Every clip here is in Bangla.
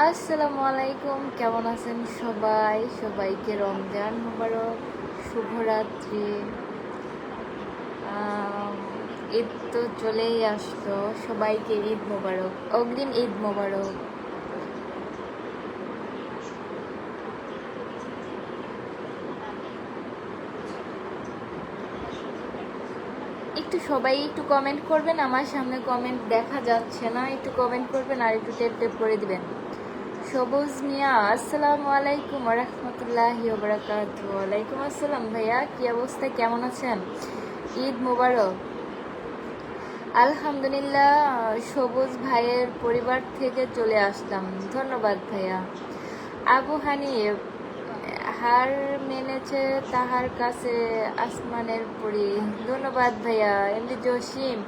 আসসালামু আলাইকুম, কেমন আছেন সবাই? সবাইকে রমজান মোবারক, শুভরাত্রি। আম, ঈদ তো চলেই আসলো, সবাইকে ঈদ মোবারক, অগ্রিম ঈদ মোবারক। একটু সবাই একটু কমেন্ট করবেন, আমার সামনে কমেন্ট দেখা যাচ্ছে না, একটু কমেন্ট করবেন আর একটু টেপ টেপ করে দিবেন। সবুজ মিয়া, আসসালামু আলাইকুম রহমতুল্লাহি ওবারাকাতুহু। ওয়ালাইকুম আসসালাম ভাইয়া, কি অবস্থা, কেমন আছেন? ঈদ মোবারক। আলহামদুলিল্লাহ, সবুজ ভাইয়ের পরিবার থেকে চলে আসলাম, ধন্যবাদ ভাইয়া। আবু হানিফ, হার মেনেছে তাহার কাছে আসমানের পরি, ধন্যবাদ ভাইয়া। এমনি জসিম,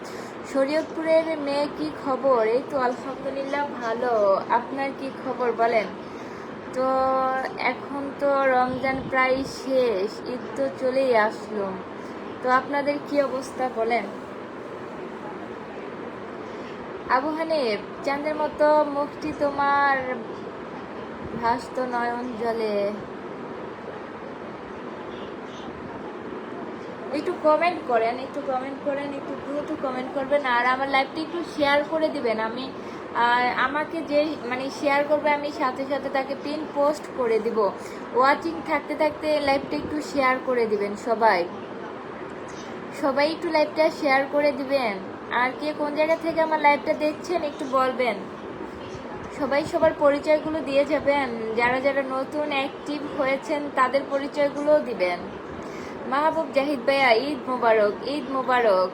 শরীয়তপুরের মেয়ে, কি খবর? এই তো আলহামদুলিল্লাহ ভালো, আপনার কি খবর বলেন? তো এখন তো রমজান প্রায় শেষ, ঈদ তো চলেই আসলো, তো আপনাদের কি অবস্থা বলেন? আবু হানিফ, চাঁদের মতো মুখটি তোমার ভাসত নয়ন জলে। একটু কমেন্ট করেন, একটু কমেন্ট করেন, একটু দ্রুত কমেন্ট করবেন আর আমার লাইভটি একটু শেয়ার করে দিবেন। আমি আমাকে যে মানে শেয়ার করবে আমি সাথে সাথে তাকে পিন পোস্ট করে দিব। ওয়াচিং থাকতে থাকতে লাইভটা একটু শেয়ার করে দিবেন সবাই, সবাই একটু লাইভটা শেয়ার করে দিবেন। আর কে কোন জায়গা থেকে আমার লাইভটা দেখছেন একটু বলবেন। সবাই সবার পরিচয়গুলো দিয়ে যাবেন, যারা যারা নতুন অ্যাক্টিভ হয়েছেন তাদের পরিচয়গুলোও দিবেন। মাহবুব জাহিদ ভাইয়া, ঈদ মোবারক, ঈদ মোবারক।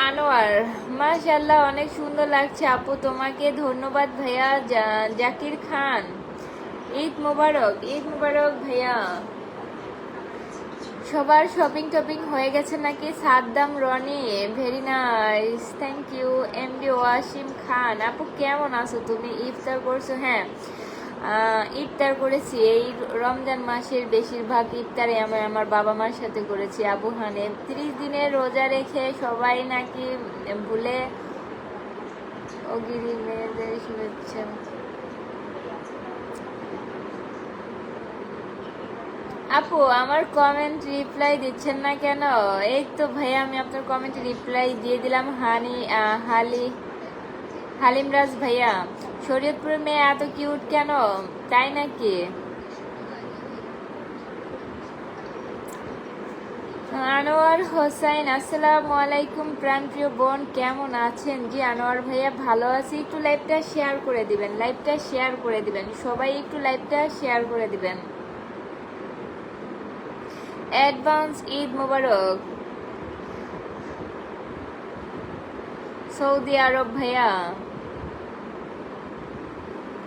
আনোয়ার, মাশাআল্লাহ, অনেক সুন্দর লাগছে আপু তোমাকে, ধন্যবাদ ভাইয়া। জাকির খান, ঈদ মোবারক, ঈদ মোবারক ভাইয়া। সবার শপিং টপিং হয়ে গেছে নাকি? Saddam Roni, very nice, thank you. MD Wasim Khan, আপু কেমন আছো তুমি? ইফতার করছো? হ্যাঁ, ইফতার করেছি। এই রমজান মাসের বেশিরভাগ ইফতারে আমি আমার বাবা মার সাথে করেছি। আবু হানিফ, 30 দিনের রোজা রেখে সবাই নাকি ভুলে অগিরি মেয়েদের শুভেচ্ছা। আপু আমার কমেন্ট রিপ্লাই দিচ্ছেন না কেন? এই তো ভাইয়া আমি আপনার কমেন্টে রিপ্লাই দিয়ে দিলাম। হালিমরাজ ভাইয়া, শরীয়তপুরের মেয়ে এত কিউট কেন? তাই নাকি? আনোয়ার হোসাইন, আসসালামু আলাইকুম প্রাণপ্রিয় বোন, কেমন আছেন? জি আনোয়ার ভাইয়া ভালো আছি। একটু লাইভটা শেয়ার করে দিবেন, লাইভটা শেয়ার করে দিবেন, সবাই একটু লাইভটা শেয়ার করে দিবেন। অ্যাডভান্স ঈদ মোবারক। সৌদি আরব ভাইয়া,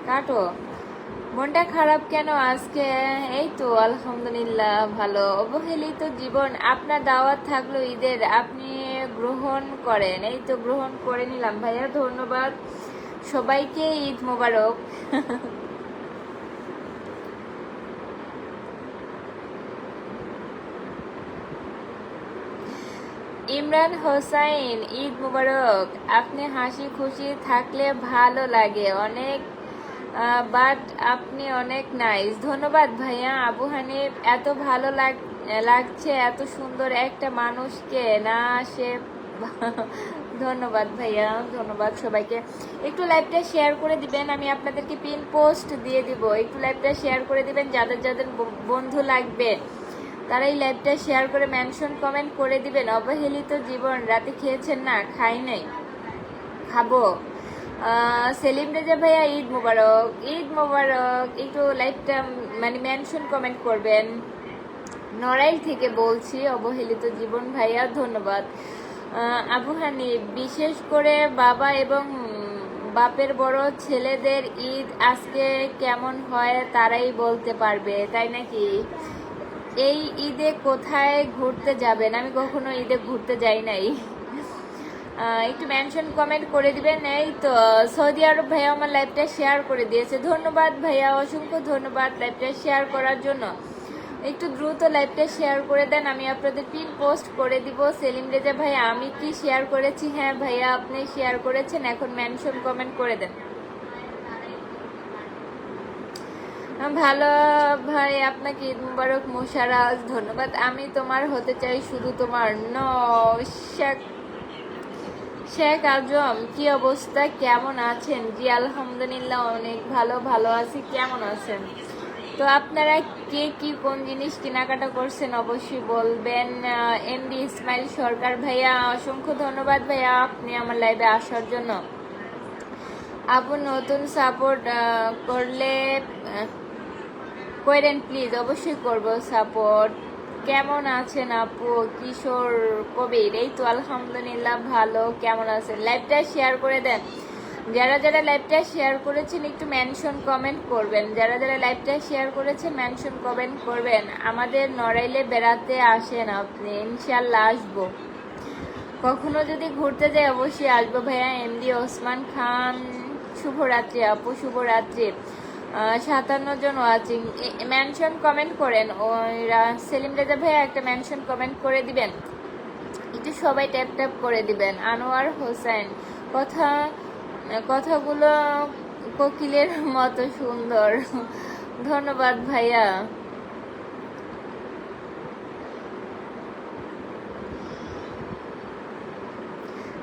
কাটো। মনটা খারাপ কেন আজকে? এই তো আলহামদুলিল্লাহ ভালো। অবহেলিত জীবন, আপনার দাওয়াত থাকলো ঈদের, আপনি গ্রহণ করেন। এই তো গ্রহণ করে নিলাম ভাইয়া, ধন্যবাদ। সবাইকে ঈদ মোবারক। ইমরান হোসাইন, ঈদ মুবারক। আপনি হাসি খুশি থাকলে ভালো লাগে অনেক, বাট আপনি অনেক নাইস। ধন্যবাদ ভাইয়া। আবু হানিফ, এত ভালো লাগছে এত সুন্দর একটা মানুষকে না সে। ধন্যবাদ ভাইয়া, ধন্যবাদ সবাইকে। একটু লাইভটা শেয়ার করে দিবেন, আমি আপনাদেরকে পিন পোস্ট দিয়ে দিব। একটু লাইভটা শেয়ার করে দিবেন, যাদের যাদের বন্ধু লাগবে তারা এই লাইভটা শেয়ার করে মেনশন কমেন্ট করে দিবেন। অবহেলিত জীবন, রাতে খেয়েছেন না? খাই নাই, খাবো। সেলিম রেজা ভাইয়া, ঈদ মোবারক, ঈদ মোবারক। একটু লাইভটা মানে মেনশন কমেন্ট করবেন। নড়াইল থেকে বলছি, অবহেলিত জীবন ভাইয়া, ধন্যবাদ। আবু হানিফ, বিশেষ করে বাবা এবং বাপের বড় ছেলেদের ঈদ আজকে কেমন হয় তারাই বলতে পারবে, তাই নাকি? এই ঈদে কোথায় ঘুরতে যাবেন? আমি কখনো ঈদে ঘুরতে যাই নাই। একটু মেনশন কমেন্ট করে দিবেন। এই তো সৌদি আরব ভাইয়া আমার লাইভটা শেয়ার করে দিয়েছে, ধন্যবাদ ভাইয়া, অসংখ্য ধন্যবাদ লাইভটা শেয়ার করার জন্য। একটু দ্রুত লাইভটা শেয়ার করে দেন, আমি আপনাদের পিন পোস্ট করে দিব। সেলিম রেজা ভাইয়া আমি কি শেয়ার করেছি? হ্যাঁ ভাইয়া আপনি শেয়ার করেছেন, এখন মেনশন কমেন্ট করে দেন। ভালো ভাই, আপনাকে ঈদ মুবারক মোশাররফ, ধন্যবাদ। আমি তোমার হতে চাই, শুধু তোমার। শেখ শেখ আজম, কি অবস্থা, কেমন আছেন? জি আলহামদুলিল্লাহ অনেক ভালো আছি। কেমন আছেন? তো আপনারা কে কি কোন জিনিস কেনাকাটা করছেন অবশ্যই বলবেন। এমডি ইসমাইল সরকার ভাইয়া অসংখ্য ধন্যবাদ ভাইয়া আপনি আমার লাইভে আসার জন্য। আপু নতুন সাপোর্ট করলে করেন প্লিজ, অবশ্যই করব সাপোর্ট। কেমন আছেন আপু? কিশোর কবির, এই তো আলহামদুলিল্লাহ ভালো। কেমন আছেন? লাইভটা শেয়ার করে দেন। যারা যারা লাইভটা শেয়ার করেছেন একটু মেনশন কমেন্ট করবেন। যারা যারা লাইভটা শেয়ার করেছেন মেনশন কমেন্ট করবেন। আমাদের নড়াইলে বেড়াতে আসেন আপনি, ইনশাল্লাহ আসবো। কখনো যদি ঘুরতে যাই অবশ্যই আসবো ভাইয়া। এমডি ওসমান খান, শুভরাত্রি আপু, শুভরাত্রি। 57 জন ওয়াচিং, মেনশন কমেন্ট করেন। সেলিম রেজা ভাইয়া একটা মেনশন কমেন্ট করে দিবেন, একটু সবাই ট্যাপ ট্যাপ করে দিবেন। আনোয়ার হোসেন, কথাগুলো কোকিলের মতো সুন্দর, ধন্যবাদ ভাইয়া।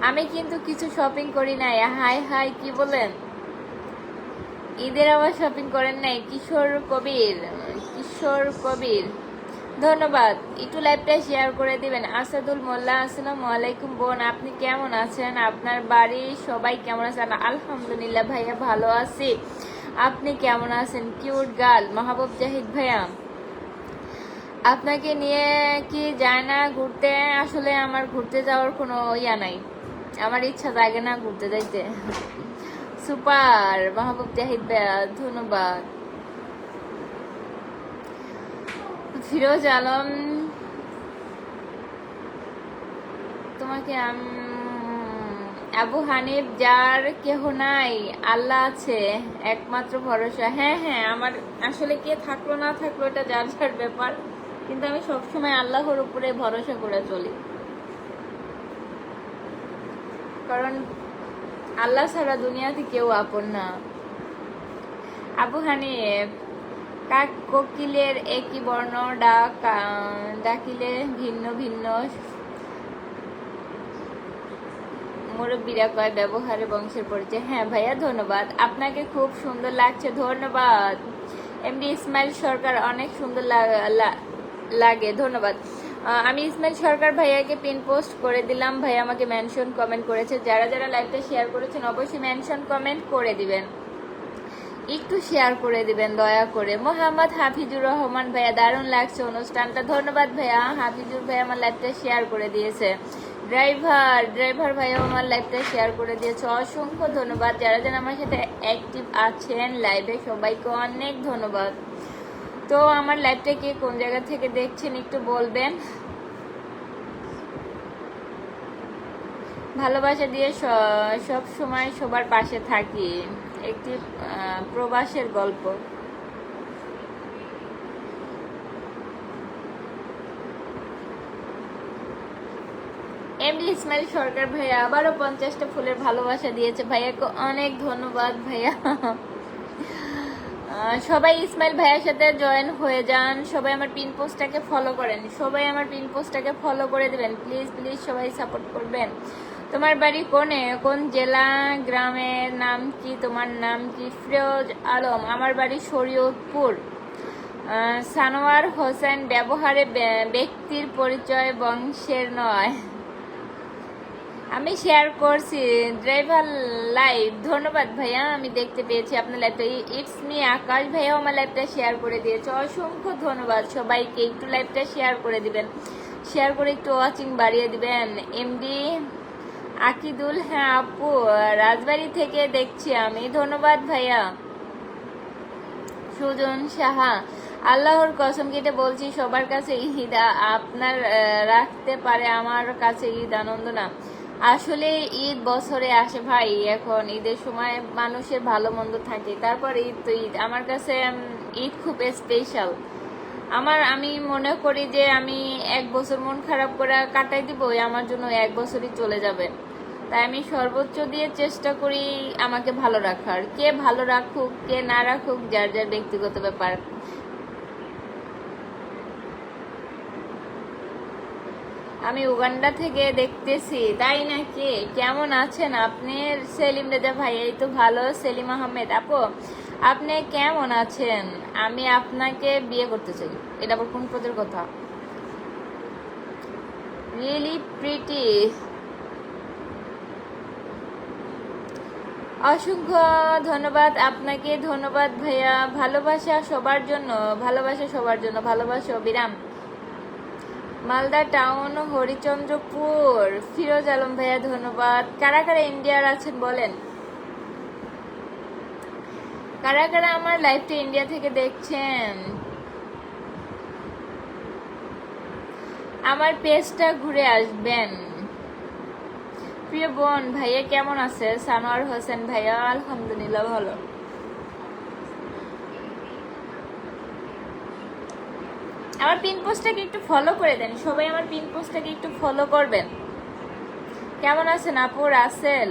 আমি কিন্তু কিছু শপিং করি নাই। হাই হাই, কি বলেন? ঈদের আবার শপিং করেন নাই? কিশোর কবির ধন্যবাদ। একটু লাইভটা শেয়ার করে দিবেন। আসাদুল মোল্লা, আসসালামু আলাইকুম বোন, আপনি কেমন আছেন? আপনার বাড়ির সবাই কেমন আছেন? আলহামদুলিল্লাহ ভাইয়া ভালো আছি, আপনি কেমন আছেন? কিউট গার্ল মাহবুব জাহিদ ভাইয়া, আপনাকে নিয়ে কি যায় না ঘুরতে? আসলে আমার ঘুরতে যাওয়ার কোনো ইয়া নাই, আমার ইচ্ছা জাগে না ঘুরতে যাইতে। সুপার মাহবুব জাহিদ ভাইয়া ধন্যবাদ। ফিরোজ আলম, তোমাকে আবু হানিফ, যার কেহ নাই আল্লাহ আছে একমাত্র ভরসা। হ্যাঁ হ্যাঁ, আমার আসলে কে থাকলো না থাকলো এটা যার যার ব্যাপার, কিন্তু আমি সবসময় আল্লাহর উপরে ভরসা করে চলি, কারণ আল্লাহ ছাড়া দুনিয়াতে কেউ আপন না। আবু হানিফ, কাক কোকিলের একই বর্ণ, ডাকিলে ভিন্ন ভিন্ন, মুরব্বীরা কয় ব্যবহারে বংশের পরিচয়। হ্যাঁ ভাইয়া ধন্যবাদ, আপনাকে খুব সুন্দর লাগছে, ধন্যবাদ। এমডি ইসমাইল সরকার, অনেক সুন্দর লাগে, ধন্যবাদ। আমি ইসমাইল সরকার ভাইয়াকে পিন পোস্ট করে দিলাম, ভাইয়া আমাকে মেনশন কমেন্ট করেছে। যারা যারা লাইভটা শেয়ার করেছেন অবশ্যই মেনশন কমেন্ট করে দিবেন, একটু শেয়ার করে দিবেন দয়া করে। মোহাম্মদ হাফিজুর রহমান ভাইয়া, দারুণ লাগছে অনুষ্ঠানটা, ধন্যবাদ ভাইয়া। হাফিজুর ভাইয়া আমার লাইভটা শেয়ার করে দিয়েছে। ড্রাইভার ভাইয়া আমার লাইভটা শেয়ার করে দিয়েছে, অসংখ্য ধন্যবাদ। যারা যারা আমার সাথে অ্যাক্টিভ আছেন লাইভে সবাইকে অনেক ধন্যবাদ। তো আমার লাইভটা কে কোন জায়গা থেকে দেখছেন একটু বলবেন। ভালোবাসা দিয়ে সব সময় সবার পাশে থাকি, একটি প্রবাসের গল্প। এমডি ইসমাইল সরকার ভাইয়া আবারও 50টা ফুলের ভালোবাসা দিয়েছে, ভাইয়াকে অনেক ধন্যবাদ ভাইয়া। সবাই ইসমাইল ভাইয়ার সাথে জয়েন হয়ে যান, সবাই আমার পিন পোস্টটাকে ফলো করেন, সবাই আমার পিন পোস্টটাকে ফলো করে দিবেন প্লিজ প্লিজ, সবাই সাপোর্ট করবেন। তোমার বাড়ি কোন জেলা, গ্রামের নাম কি, তোমার নাম কি? ফিরোজ আলম, আমার বাড়ি শরীয়তপুর। সানোয়ার হোসেন, ব্যবহারে ব্যক্তির পরিচয় বংশের নয়। আমি শেয়ার করছি ড্রাইভার লাইভ, ধন্যবাদ ভাইয়া, আমি দেখতে পেয়েছি আপনার লাইভটা। ইটস মি আকাশ ভাইয়া আমার লাইভটা শেয়ার করে দিয়েছে, অসংখ্য ধন্যবাদ সবাইকে। একটু লাইভটা শেয়ার করে দিবেন, শেয়ার করে একটু ওয়াচিং বাড়িয়ে দিবেন। এমডি আকিদুল, হ্যাঁ আপু রাজবাড়ি থেকে দেখছি আমি, ধন্যবাদ ভাইয়া। সুজন সাহা, আল্লাহর কসম কেটে বলছি সবার কাছে ঈদ আপনার রাখতে পারে, আমার কাছে ঈদ আনন্দ না। আসলে ঈদ বছরে আসে ভাই, এখন ঈদের সময় মানুষের ভালো মন্দ থাকে, তারপর ঈদ তো ঈদ। আমার কাছে ঈদ খুব স্পেশাল, আমি মনে করি যে আমি 1 বছর মন খারাপ করে কাটাই দিব, আমার জন্য 1 বছরই চলে যাবে। তাই আমি সর্বোচ্চ দিয়ে চেষ্টা করি আমাকে ভালো রাখার। কে ভালো রাখুক কে না রাখুক যার যার ব্যক্তিগত ব্যাপার। আমি উগান্ডা থেকে দেখতেছি, তাই নাকি? কেমন আছেন আপনি? সেলিম রেজা ভাই, এই তো ভালো। সেলিম আহমেদ আপু, আপনি কেমন আছেন? আমি আপনাকে বিয়ে করতে চাই। এটা আবার কোন পদের কথা? Really pretty. অসংখ্য ধন্যবাদ আপনাকে। ধন্যবাদ ভাইয়া। ভালোবাসা সবার জন্য, ভালোবাসা সবার জন্য। ভালোবাসা অবিরাম। মালদা টাউন, হরিচন্দ্রপুর। ফিরোজ আলম ভাইয়া ধন্যবাদ। কারা কারা ইন্ডিয়ার আছেন বলেন? কারা কারা আমার লাইভটা ইন্ডিয়া থেকে দেখছেন? আমার পেজটা ঘুরে আসবেন। প্রিয় বোন ভাইয়া কেমন আছে? সানোয়ার হোসেন ভাইয়া, আলহামদুলিল্লাহ ভালো। আমার পিন পোস্টটাকে একটু ফলো করে দেন সবাই, আমার পিন পোস্টটাকে একটু ফলো করবেন। কেমন আছেন আপু? রাসেল,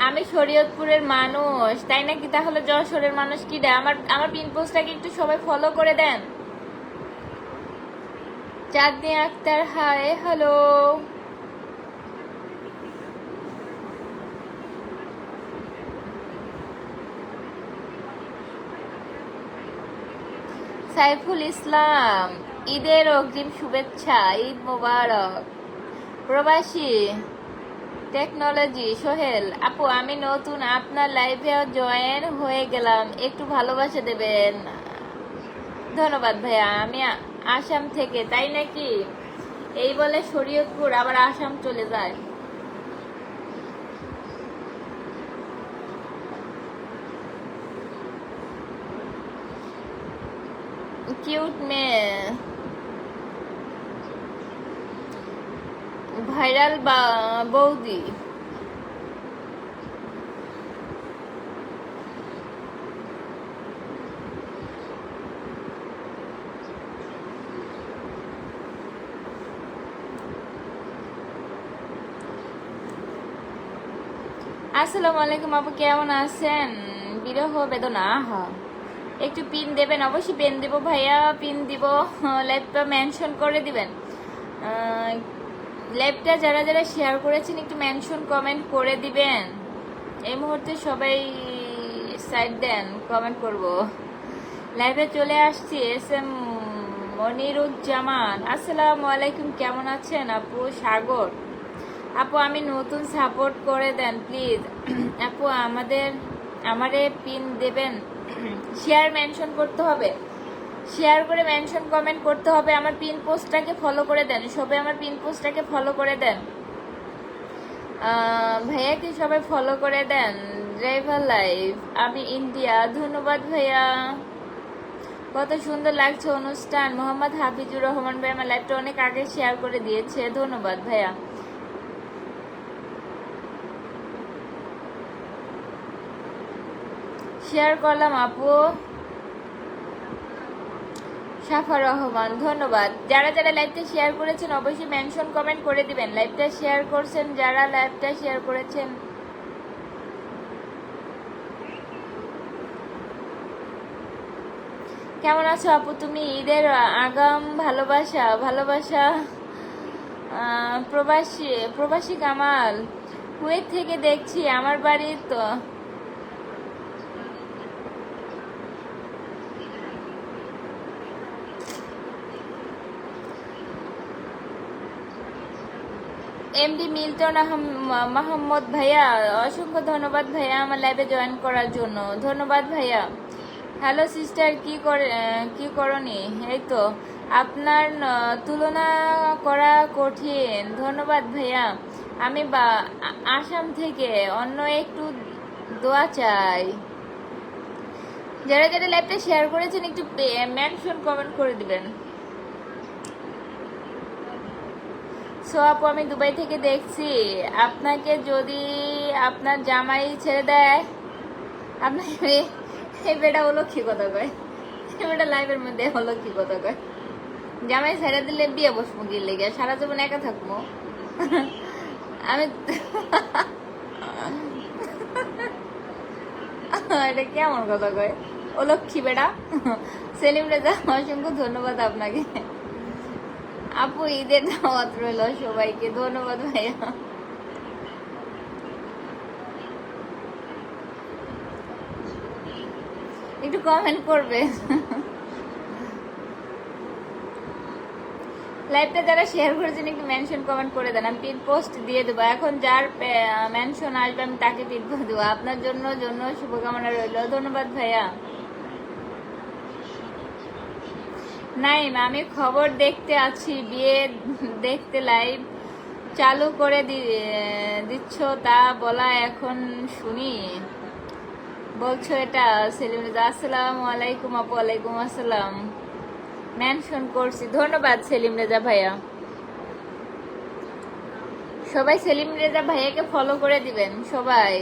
আমি শরীয়তপুরের মানুষ, তাই নাকি? তাহলে যশোরের মানুষ কি দেয়? আমার পিন পোস্টটাকে একটু সবাই ফলো করে দেন। চাঁদনি আক্তার হাই, হ্যালো। সাইফুল ইসলাম, ঈদের অগ্রিম শুভেচ্ছা, ঈদ মোবারক। প্রবাসী টেকনোলজি সোহেল আপু, আমি নতুন, আপনার লাইভে জয়েন হয়ে গেলাম, একটু ভালোবাসা দেবেন। ধন্যবাদ ভাইয়া। আমি আসাম থেকে, তাই নাকি? এই বলে শরীয়তপুর আবার আসাম চলে যায়। কিউট মেয়ে, ভাইরাল বৌদি। আসসালামু আলাইকুম আপু, কেমন আছেন? বিরহ বেদনা, আহা। একটু পিন দেবেন? অবশ্যই পিন দিব ভাইয়া, পিন দিব। লাইভটা মেনশন করে দিবেন। লাইভটা যারা যারা শেয়ার করেছেন একটু মেনশন কমেন্ট করে দিবেন। এই মুহূর্তে সবাই সাইড দেন, কমেন্ট করব। লাইভে চলে আসছি। এস এম মনিরুজ্জামান, আসসালামু আলাইকুম, কেমন আছেন আপু? সাগর আপু, আমি নতুন, সাপোর্ট করে দেন প্লিজ। আপু আমারে পিন দেবেন। শেয়ার মেনশন করতে হবে, শেয়ার করে মেনশন কমেন্ট করতে হবে। আমার পিন পোস্টটাকে ফলো করে দেন সবাই, আমার পিন পোস্টটাকে ফলো করে দেন। ভাইয়াকে সবাই ফলো করে দেন। ড্রাইভার লাইভ, আমি ইন্ডিয়া। ধন্যবাদ ভাইয়া, কত সুন্দর লাগছে অনুষ্ঠান। মোহাম্মদ হাফিজুর রহমান ভাই আমার লাইভটা অনেক আগে শেয়ার করে দিয়েছে, ধন্যবাদ ভাইয়া। শেয়ার করলাম আপু। সাফা রহমান ধন্যবাদ। যারা যারা লাইভটা শেয়ার করেছেন অবশ্যই মেনশন কমেন্ট করে দিবেন। লাইভটা শেয়ার করছেন যারা, লাইভটা শেয়ার করেছেন। কেমন আছো আপু তুমি? ঈদের আগাম ভালোবাসা, ভালোবাসা। প্রবাসী প্রবাসী কামাল, কুয়েত থেকে দেখছি, আমার বাড়ি তো। এমডি মিল্টন মাহমুদ ভাইয়া, অসংখ্য ধন্যবাদ ভাইয়া আমার লাইভে জয়েন করার জন্য। ধন্যবাদ ভাইয়া। হ্যালো সিস্টার, কি করনি? এই তো, আপনার তুলনা করা কঠিন। ধন্যবাদ ভাইয়া। আমি আসাম থেকে, অন্য একটু দোয়া চাই। যারা যারা লাইভটা শেয়ার করেছেন একটু মেনশন কমেন্ট করে দিবেন। সো আপু আমি দুবাই থেকে দেখছি, আপনাকে যদি আপনার জামাই ছেড়ে দেয়, আপনাকে এই বেটা হলো কি কথা কয়, এই বেটা লাইভের মধ্যে হলো কি কথা কয়, জামাই ছেড়ে দিলে বিয়ে বসবো কি লেগে, সারা জীবন একা থাকবো আমি এটা কেমন কথা কয়, ও লক্ষ্মী বেটা। সেলিম রেজা অসংখ্য ধন্যবাদ আপনাকে। আপু ঈদের দাওয়াত রইল সবাইকে, ধন্যবাদ ভাইয়া। একটু কমেন্ট করবে, লাইভটা যারা শেয়ার করেছেন একটু মেনশন কমেন্ট করে দেন, আমি পিন পোস্ট দিয়ে দেবো। এখন যার মেনশন আসবে আমি তাকে পিন করে দেবো। আপনার জন্য শুভকামনা রইল, ধন্যবাদ ভাইয়া। নাইম আমি খবর দেখতে আছি, বিয়ে দেখতে লাইভ চালু করে দিচ্ছ তা বলা এখন শুনি, বলছো এটা। সেলিম রেজা আসসালামু আলাইকুম আপু। ওয়ালাইকুম আসসালাম, মেনশন করছি, ধন্যবাদ সেলিম রেজা ভাইয়া। সবাই সেলিম রেজা ভাইয়াকে ফলো করে দিবেন সবাই।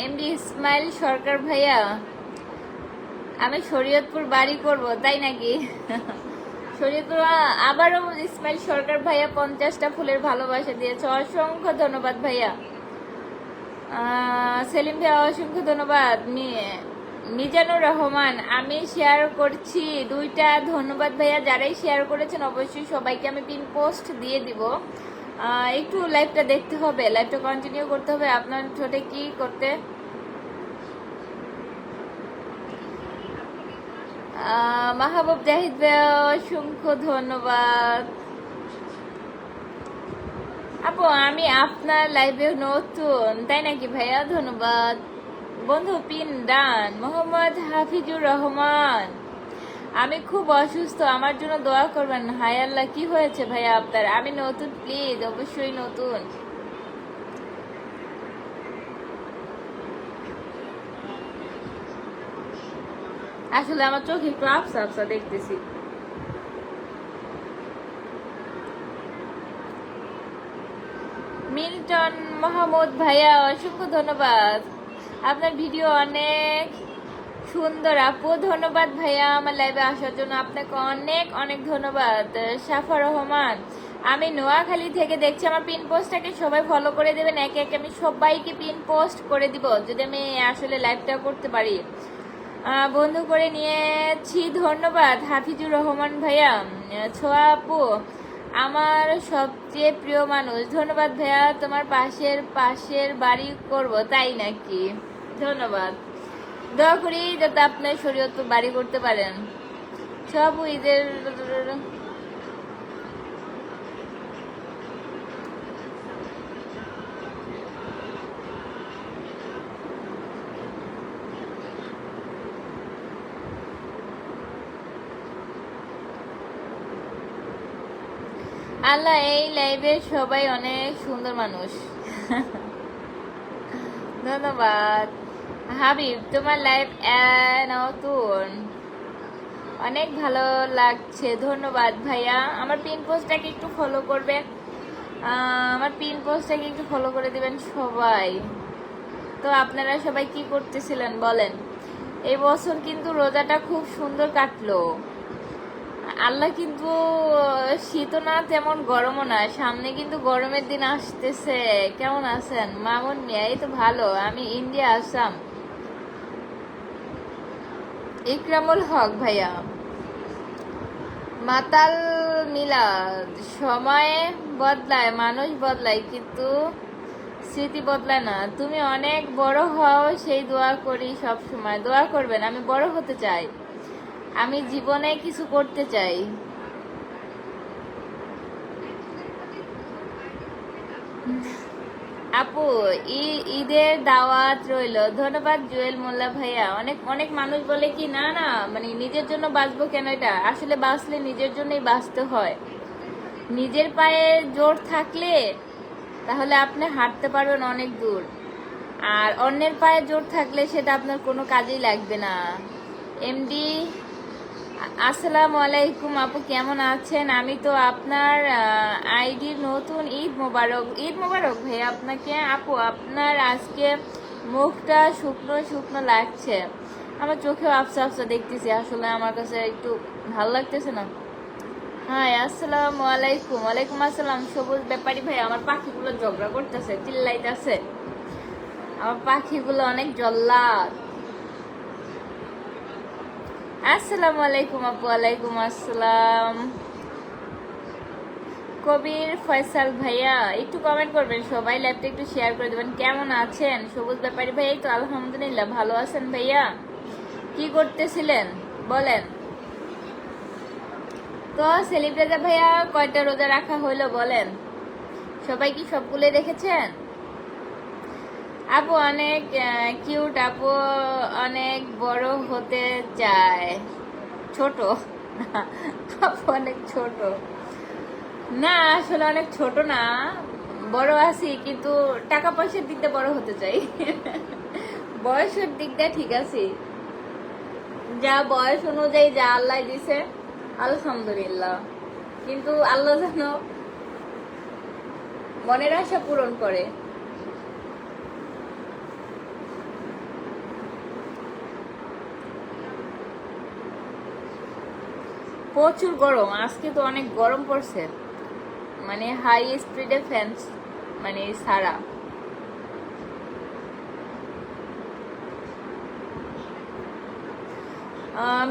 এমডি ইসমাইল সরকার ভাইয়া, আমি শরীয়তপুর বাড়ি করব, তাই নাকি? শরীয়তপুর আবারও ইসমাইল সরকার ভাইয়া 50টা ফুলের ভালোবাসা দিয়েছে, অসংখ্য ধন্যবাদ ভাইয়া। সেলিম ভাইয়া অসংখ্য ধন্যবাদ। মিজানুর রহমান আমি শেয়ার করছি 2টা, ধন্যবাদ ভাইয়া। যারাই শেয়ার করেছেন অবশ্যই সবাইকে আমি পিন পোস্ট দিয়ে দিব। একটু লাইভটা দেখতে হবে, লাইভটা কন্টিনিউ করতে হবে। আপনার ছোটে কি করতে, মাহবুব জাহিদ ভাইয়া অসংখ্য ধন্যবাদ। আপু আমি আপনার লাইভে নতুন, তাই নাকি ভাইয়া? ধন্যবাদ বন্ধু। Pin done. মোহাম্মদ হাফিজুর রহমান আমি খুব অসুস্থ, আমার জন্য দোয়া করবেন। হায় আল্লাহ, কি হয়েছে ভাইয়া আপনার? আমি নতুন, প্লিজ অবশ্যই নতুন। আসলে আমার চোখে একটু আফসা আফসা দেখতেছি। মিল্টন মাহমুদ ভাইয়া অসংখ্য ধন্যবাদ, আপনার ভিডিও অনেক সুন্দর। আপু ধন্যবাদ ভাইয়া আমার লাইভে আসার জন্য, আপনাকে অনেক অনেক ধন্যবাদ। সাফা রহমান আমি নোয়াখালী থেকে দেখছি, আমার পিন পোস্টটাকে সবাই ফলো করে দেবেন, একে একে আমি সবাইকে পিন পোস্ট করে দিব যদি আমি আসলে লাইভটা করতে পারি। বন্ধু করে নিয়েছি, ধন্যবাদ হাফিজুর রহমান ভাইয়া। ছোয়া আপু আমার সবচেয়ে প্রিয় মানুষ, ধন্যবাদ ভাইয়া। তোমার পাশের বাড়ি করব, তাই নাকি? ধন্যবাদ। দোয়া করি যাতে আপনার শরীয়ত বাড়ি করতে পারেন। সব ঈদের আল্লাহ, এই লাইভে সবাই অনেক সুন্দর মানুষ। ধন্যবাদ হাবিব, তোমার লাইভ নতুন, অনেক ভালো লাগছে, ধন্যবাদ ভাইয়া। আমার পিন পোস্টটাকে একটু ফলো করবেন, আমার পিন পোস্টটাকে একটু ফলো করে দিবেন সবাই। তো আপনারা সবাই কি করতেছিলেন বলেন? এই বছর কিন্তু রোজাটা খুব সুন্দর কাটলো। আল্লাহ কিন্তু শীতও না তেমন গরমও না, সামনে কিন্তু গরমের দিন আসতেছে। কেমন আছেন মামুন মিয়া? এই তো ভালো, আমি ইন্ডিয়া আসাম। ইকরামুল হক ভাইয়া, মাতাল মিলাদ, সময় বদলায়, মানুষ বদলায়, কিন্তু স্মৃতি বদলায় না। তুমি অনেক বড় হও, সেই দোয়া করি সব সময়। দোয়া করবেন, আমি বড় হতে চাই, আমি জীবনে কিছু করতে চাই। আপু ঈদের দাওয়াত রইল, ধন্যবাদ জুয়েল মোল্লা ভাইয়া। অনেক অনেক মানুষ বলে কি না না মানে নিজের জন্য বাঁচবো কেন, এটা আসলে বাঁচলে নিজের জন্যই বাঁচতে হয়। নিজের পায়ে জোর থাকলে তাহলে আপনি হাঁটতে পারবেন অনেক দূর, আর অন্যের পায়ে জোর থাকলে সেটা আপনার কোনো কাজেই লাগবে না। এমডি আসসালামু আলাইকুম আপু, কেমন আছেন? আমি তো আপনার আইডির নতুন। ঈদ মোবারক। ঈদ মোবারক ভাই আপনাকে। আপু আপনার আজকে মুখটা শুকনো শুকনো লাগছে, আমার চোখেও আফসা আফসা দেখতেছি, আসলে আমার কাছে একটু ভালো লাগতেছে না। হ্যাঁ, আসসালামু আলাইকুম। ওয়ালাইকুম আসসালাম। সবুজ ব্যাপারী ভাই, আমার পাখিগুলো ঝগড়া করতেছে, চিল্লাইতেছে, আমার পাখিগুলো অনেক জল্লাদ। আসসালামু আলাইকুম আপু। ওয়ালাইকুম আসসালাম। কবির ফয়সাল ভাইয়া, একটু কমেন্ট করবেন সবাই, লাইভটা একটু শেয়ার করে দেবেন। কেমন আছেন সবুজ ব্যাপারী ভাই? এই তো আলহামদুলিল্লাহ ভালো আছেন ভাইয়া। কি করতেছিলেন বলেন তো? সেলিব্রেটা ভাইয়া কয়টা রোজা রাখা হইলো বলেন? সবাই কি সবগুলোই রেখেছেন? আপু অনেক কিউট, আপু অনেক বড় হতে চায়। ছোট? আপু অনেক ছোট না, আসলে অনেক ছোট না, বড় আছি, কিন্তু টাকা পয়সার দিক দিয়ে বড় হতে চাই। বয়সের দিক দিয়ে ঠিক আছে, যা বয়স অনুযায়ী যা আল্লাহ দিছে আলহামদুলিল্লাহ, কিন্তু আল্লাহ যেন মনের আশা পূরণ করে। প্রচুর গরম আজকে, তো অনেক গরম পড়ছে, মানে হাই স্পিডে ফ্যান মানে সারা।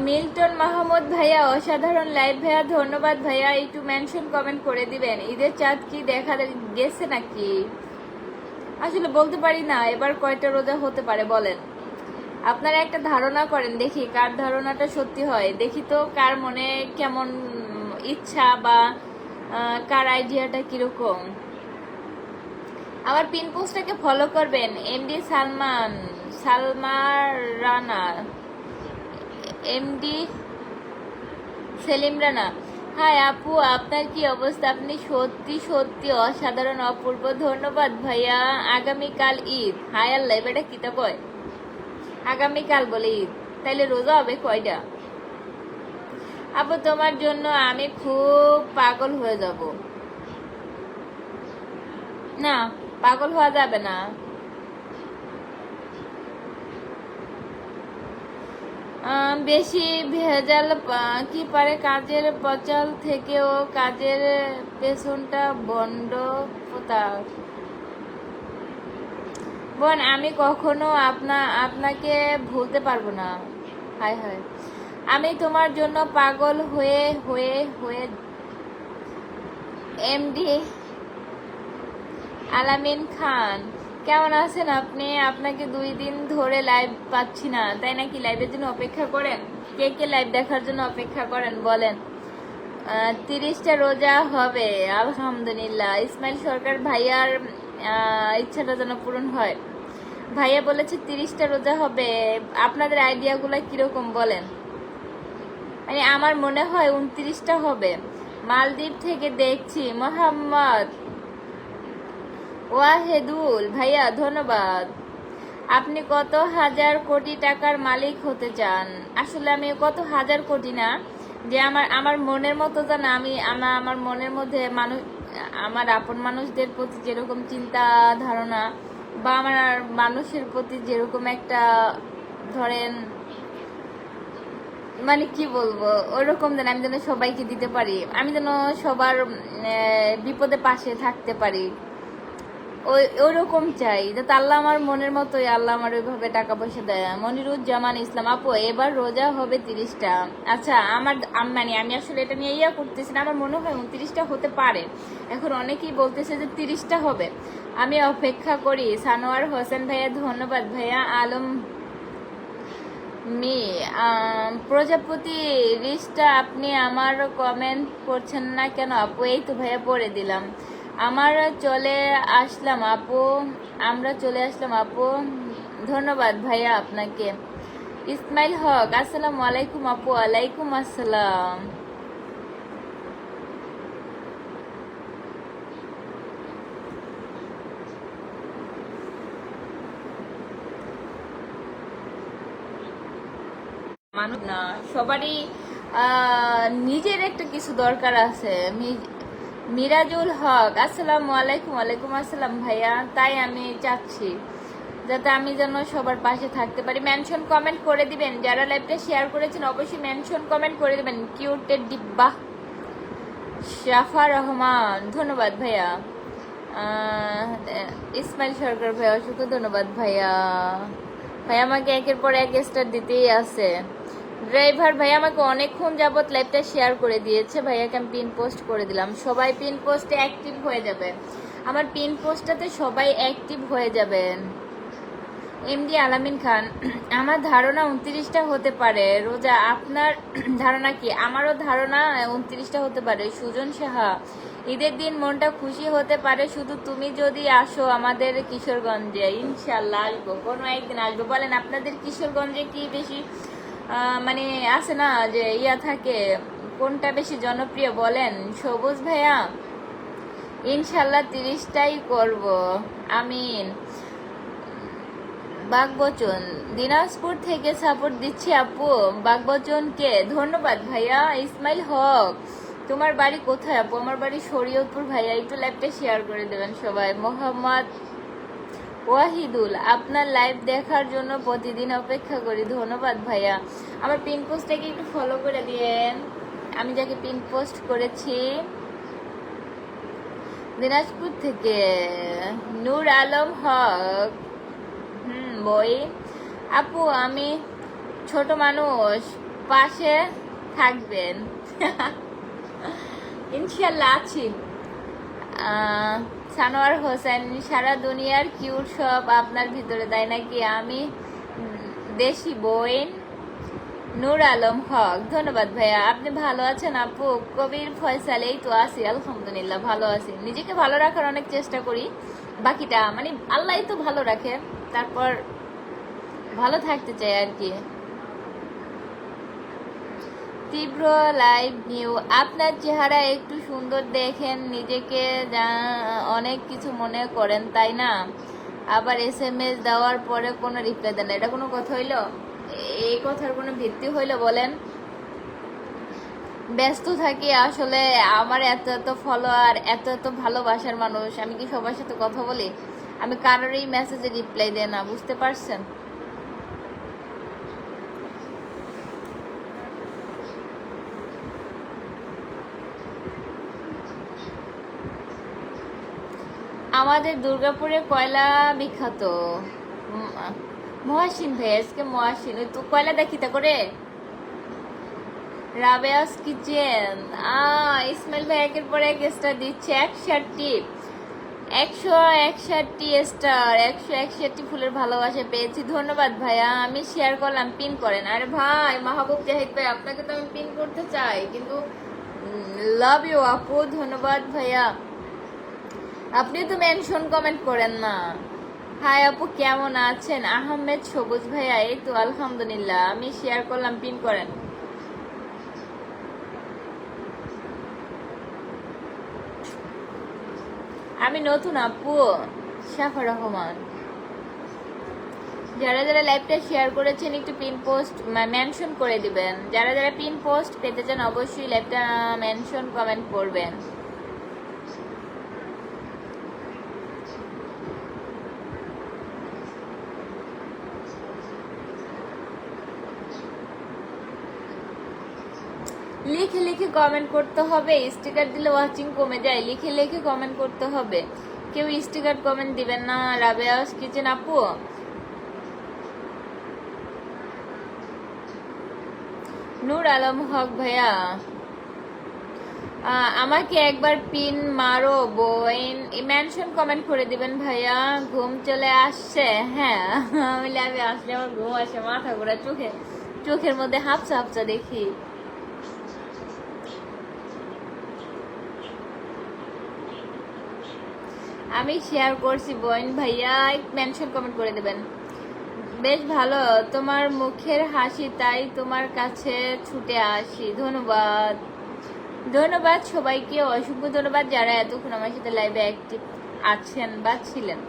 মিল্টন মাহমুদ ভাইয়া, অসাধারণ লাইভ ভাইয়া, ধন্যবাদ ভাইয়া। একটু মেনশন কমেন্ট করে দিবেন, ঈদের চাঁদ কি দেখা গেছে নাকি? আসলে বলতে পারি না এবার কয়টা রোজা হতে পারে বলেন। আপনারা একটা ধারণা করেন, দেখি কার ধারণাটা সত্যি হয়, দেখি তো কার মনে কেমন ইচ্ছা বা কার আইডিয়াটা কিরকম। আমার পিন পোস্টটাকে ফলো করবেন। এমডি সালমার রানা, এমডি সেলিম রানা। হাই আপু, আপনার কি অবস্থা? আপনি সত্যি সত্যি অসাধারণ, অপূর্ব। ধন্যবাদ ভাইয়া। আগামীকাল ঈদ। হাই আল্লাহ, এবারটা কিতা কয়? আগামীকাল বলে ঈদ, তাইলে রোজা হবে কয়টা? আপু তোমার জন্য আমি খুব পাগল হয়ে যাব। না, পাগল হওয়া যাবে না। বেশি ভেজাল কি পারে? কাজের পচাল থেকেও কাজের পেছনটা বন্ড পোতাক। বোন, আমি কখনো আপনাকে ভুলতে পারবো না। হায় হায়, আমি তোমার জন্য পাগল হয়ে হয়ে হয়ে। এমডি আলামিন খান, কেমন আছেন আপনি? আপনাকে 2 দিন ধরে লাইভ পাচ্ছি না, তাই নাকি? লাইভের জন্য অপেক্ষা করেন? কে কে লাইভ দেখার জন্য অপেক্ষা করেন বলেন? 30টা রোজা হবে আলহামদুলিল্লাহ। ইসমাইল সরকার ভাইয়ার ইচ্ছাটা যেন পূরণ হয়। ভাইয়া বলেছে 30টা রোজা হবে। আপনাদের আইডিয়াগুলো কিরকম বলেন? মানে আমার মনে হয় 29টা হবে। মালদ্বীপ থেকে দেখছি। মোহাম্মদ ওয়াহেদুল ভাইয়া, ধন্যবাদ। আপনি কত হাজার কোটি টাকার মালিক হতে চান? আসলে আমি কত হাজার কোটি না, যে আমার আমার মনের মতো জানা, আমি আমার মনের মধ্যে মানুষ, আমার আপন মানুষদের প্রতি যেরকম চিন্তা ধারণা, বা আমার মানুষের প্রতি যেরকম একটা, ধরেন মানে কি বলবো, ওইরকম যেন আমি যেন সবাইকে দিতে পারি, আমি যেন সবার বিপদে পাশে থাকতে পারি, ওইরকম চাই, যাতে আল্লাহ আমার মনের মতোই আল্লাহ আমার ওইভাবে টাকা পয়সা দেয়। মনিরুজ্জামান ইসলাম, আপু এবার রোজা হবে 30টা। আচ্ছা, আমার মানে আমি আসলে এটা নিয়ে করতেছি না, আমার মনে হয় 29টা হতে পারে। এখন অনেকেই বলতেছে যে 30টা হবে, আমি অপেক্ষা করি। সানোয়ার হোসেন ভাইয়া, ধন্যবাদ ভাইয়া। আলম মি প্রজাপতি রিস্টা, আপনি আমার কমেন্ট করছেন না কেন আপু? এই তো ভাইয়া পড়ে দিলাম। আমরা চলে আসলাম আপু। ধন্যবাদ ভাইয়া আপনাকে। ইসমাইল হক, আসসালামু আলাইকুম আপু। ওয়ালাইকুম আসসালাম। মানুষ না, সবারই নিজের একটা কিছু দরকার আছে। মিরাজুল হক, আসসালামু আলাইকুম। ওয়ালাইকুম আসসালাম ভাইয়া। তাই আমি চাচ্ছি যাতে আমি যেন সবার পাশে থাকতে পারি। মেনশন কমেন্ট করে দিবেন, যারা লাইভটা শেয়ার করেছেন অবশ্যই মেনশন কমেন্ট করে দিবেন। কিউটের ডিব্বা শাফা রহমান, ধন্যবাদ ভাইয়া। ইসমাইল সরকার ভাইয়া, অসংখ্য ধন্যবাদ ভাইয়া। ভাই আমাকে একের পর এক স্টার দিতেই আছে। ড্রাইভার ভাই আমাকে অনেকক্ষণ যাবত লাইভটা শেয়ার করে দিয়েছে, ভাইয়াকে আমি পিন পোস্ট করে দিলাম। সবাই পিন পোস্টে অ্যাক্টিভ হয়ে যাবেন, আমার পিন পোস্টটাতে সবাই অ্যাক্টিভ হয়ে যাবেন। এমডি আলামিন খান, আমার ধারণা 29টা হতে পারে রোজা, আপনার ধারণা কি? আমারও ধারণা 29টা হতে পারে। সুজন সাহা, ঈদের দিন মনটা খুশি হতে পারে শুধু তুমি যদি আসো আমাদের কিশোরগঞ্জে। ইনশাল্লাহ আসবো, কোনো একদিন আসবো। বলেন আপনাদের কিশোরগঞ্জে কি বেশি মানে আছে না যে ইয়া থাকে, কোনটা বেশি জনপ্রিয় বলেন? সবুজ ভাইয়া, ইনশাল্লাহ 30টাই করব, আমিন। বাগবচন, দিনাজপুর থেকে সাপোর্ট দিচ্ছি আপু। বাগবচনকে ধন্যবাদ ভাইয়া। ইসমাইল হক, তোমার বাড়ি কোথায় আপু? আমার বাড়ি শরীয়তপুর ভাইয়া, একটু লাইভটা শেয়ার করে দেবেন সবাই। মোহাম্মদ ওয়াহিদুল, আপনার লাইভ দেখার জন্য প্রতিদিন অপেক্ষা করি, ধন্যবাদ ভাইয়া। আমার পিন পোস্টটাকে একটু ফলো করে দিয়েন, আমি যাকে পিন পোস্ট করেছি। দিনাজপুর থেকে নূর আলম হক, বই আপু আমি ছোট মানুষ, পাশে থাকবেন। ইনশাল্লাহ আছি। সানোয়ার হোসেন, সারা দুনিয়ার কিউট সব আপনার ভিতরে, তাই নাকি? আমি দেশি বইন। নূর আলম হক, ধন্যবাদ ভাইয়া। আপনি ভালো আছেন আপু? কবির ফয়সাল, এই তো আছি আলহামদুলিল্লাহ, ভালো আছি। নিজেকে ভালো রাখার অনেক চেষ্টা করি, বাকিটা মানে আল্লাহই তো ভালো রাখে, তারপর ভালো থাকতে চাই আর কি। তীব্র লাইভ নিউ, আপনার চেহারা একটু সুন্দর দেখেন, নিজেকে অনেক কিছু মনে করেন তাই না? আবার SMS দেওয়ার পরে কোনো রিপ্লাই দেন না, এটা কোনো কথা হইলো? এই কথার কোনো ভিত্তি হইলো বলেন? ব্যস্ত থাকি আসলে, আমার এত এত ফলোয়ার, এত এত ভালোবাসার মানুষ, আমি কি সবার সাথে কথা বলি? আমি কারোরই মেসেজে রিপ্লাই দেয় না, বুঝতে পারছেন? আমাদের দুর্গাপুরে কয়লা বিখ্যাত। মহাসিন ভাই, আজকে মহাসিন ওই তো কয়লা দেখিতে করে। রাবেয়াস কিচেন, ইসমাইল ভাই একের পর এক স্টার দিচ্ছে। 161 স্টার, 161 ফুলের ভালোবাসা পেয়েছি, ধন্যবাদ ভাইয়া। আমি শেয়ার করলাম, পিন করেন। আরে ভাই মাহবুব জাহিদ ভাই, আপনাকে তো আমি পিন করতে চাই, কিন্তু লাভ ইউ আপু, ধন্যবাদ ভাইয়া। আপনি তো মেনশন কমেন্ট করেন না। হাই আপু, কেমন আছেন? আহমেদ সবুজ ভাইয়া, এই তো আলহামদুলিল্লাহ। আমি শেয়ার করলাম, পিন করেন। আমি নতুন আপু। শাফা রহমান, যারা যারা লাইভটা শেয়ার করেছেন একটু পিন পোস্ট মেনশন করে দিবেন। যারা যারা পিন পোস্ট পেতে চান অবশ্যই লাইভটা মেনশন কমেন্ট করবেন। লিখে লিখে কমেন্ট করতে হবে, স্টিকার দিলে ওয়াচিং কমে যায়। লিখে লিখে কমেন্ট করতে হবে, কেউ স্টিকার কমেন্ট দিবেন না। রাবেয়াস কিচেন আপু, নূর আলম হক ভাইয়া, আমাকে একবার পিন মারো বোন, মেনশন কমেন্ট করে দিবেন ভাইয়া। ঘুম চলে আসছে, হ্যাঁ আমি লাইভে আসলে আমার ঘুম আসে, মাথা ঘোরা, চোখের মধ্যে হাফসা হাফসা দেখি। আমি শেয়ার করছি বোন ভাইয়া, মেনশন কমেন্ট করে দেবেন। বেশ ভালো তোমার মুখের হাসি, তাই তোমার কাছে ছুটে আসি, ধন্যবাদ। ধন্যবাদ সবাইকে, অসংখ্য ধন্যবাদ যারা এতক্ষণ আমার সাথে লাইভে অ্যাক্টিভ আছেন বা ছিলেন।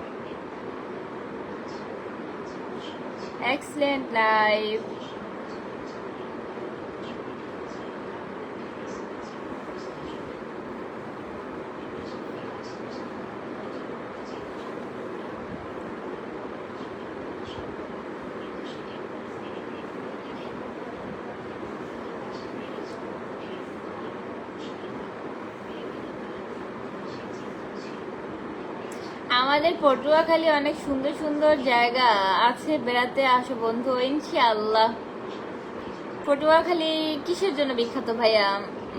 Excellent live. আমাদের পটুয়াখালী অনেক সুন্দর সুন্দর জায়গা আছে, বেড়াতে আসো বন্ধু ইনশাআল্লাহ। পটুয়াখালী কিসের জন্য বিখ্যাত ভাইয়া?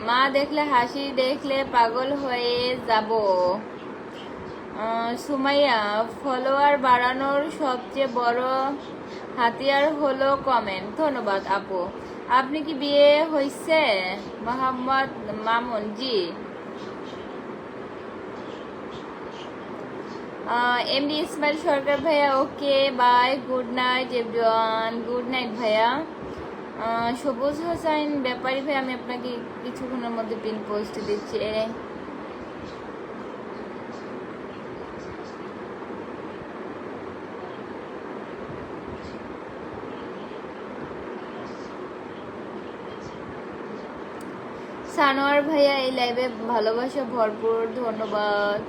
মা দেখলে হাসি দেখলে পাগল হয়ে যাব। সুমাইয়া, ফলোয়ার বাড়ানোর সবচেয়ে বড় হাতিয়ার হলো কমেন্ট। ধন্যবাদ আপু। আপনি কি বিয়ে হয়েছে? মোহাম্মদ মামুন, জি। এমডি ইসমাইল সরকার ভাইয়া, okay bye, good night everyone, good night ভাইয়া। সবুজ হোসেন ব্যাপারী ভাই, আমি আপনাকে কিছুক্ষণের মধ্যে পিন পোস্ট দিচ্ছি। সানোয়ার ভাইয়া, এই লাইভে ভালোবাসা ভরপুর, ধন্যবাদ।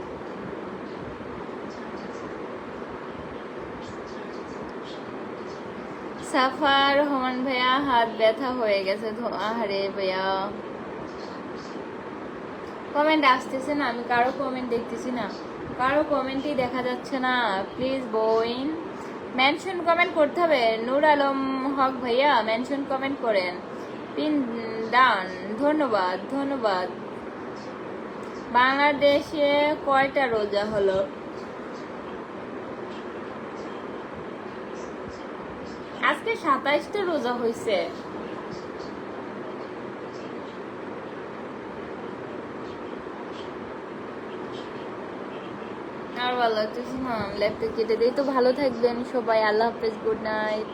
সাফার রহমান ভাইয়া, হাত ব্যথা হয়ে গেছে। আহারে ভাইয়া, কমেন্ট আসতেছে না, আমি কারো কমেন্ট দেখতেছি না, কারো কমেন্টই দেখা যাচ্ছে না। প্লিজ বইন মেনশন কমেন্ট করতে হবে। নূর আলম হক ভাইয়া, মেনশন কমেন্ট করেন, পিন ডান, ধন্যবাদ ধন্যবাদ। বাংলাদেশে কয়টা রোজা হলো? আজকে 27টা রোজা হয়েছে। আর ভালো লাগতেছে না, লাইফটা কেটে দিই তো। ভালো থাকবেন সবাই, আল্লাহ হাফেজ, গুড নাইট।